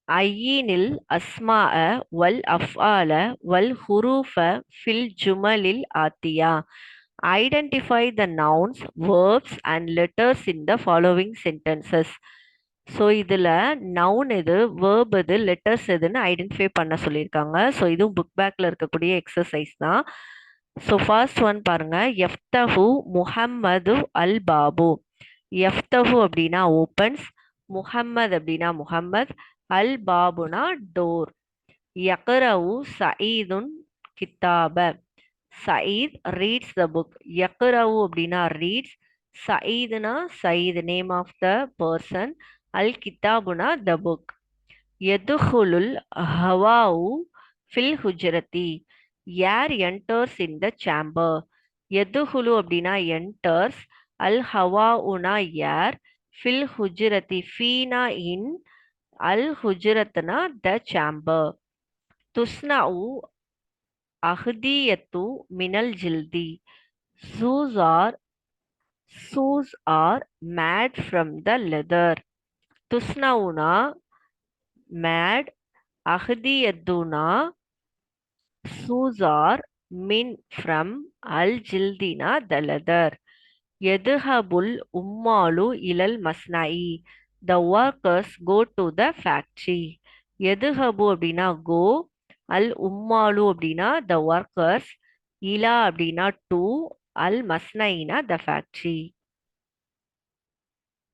ஐயினில் அஸ்மாஅ வல் அஃஆல வல் ஹுரூஃப ஃபில் ஜுமலில் ஆத்தியா. Identify the nouns, verbs and letters in the following sentences. So இதில் நவுன் எது, வேர்ப் எது, லெட்டர்ஸ் எதுன்னு ஐடென்டிஃபை பண்ண சொல்லியிருக்காங்க. ஸோ இதுவும் புக் பேக்கில் இருக்கக்கூடிய எக்ஸசைஸ் தான். ஸோ ஃபர்ஸ்ட் ஒன் பாருங்க, எஃப்தஹு முஹம்மது அல் பாபு. எஃப்தஹு அப்படின்னா ஓப்பன்ஸ், முஹம்மது அப்படின்னா முஹம்மத், அல் பாபுனா டோர். யக்ரவு சயீதுன் கித்தாப. Saeed reads the book. யக்ரவு அப்படின்னா ரீட்ஸ், சயீதுனா Saeed name of the person, அல் கித்தாபுனா த புக். எதுகுலுல் ஹவாவு ஃபில் ஹுஜரதி. Air enters in the chamber. எதுகுலு அப்படின்னா என்டர்ஸ், அல் ஹவாவுனா ஏர், ஃபில் ஹுஜரதி ஃபீனா இன், அல் ஹுஜரத்னா த சேம்பர். துஸ்னஉ அஹ்தியத்து மினல் ஜில்தி. Shoes are shoes are made from the leather. துஸ்னவுனா made, அஹ்தியத்துனா shoes are min from, al jildina the leather. எதுஹபுல் உம்மாலு இலல் மஸ்னாஇ. The workers go to the factory. எதுஹபு அப்படின்னா go, அல் உம்மாலு அப்படின்னா the workers, இலா அப்படின்னா to, அல் மஸ்னாயினா the factory.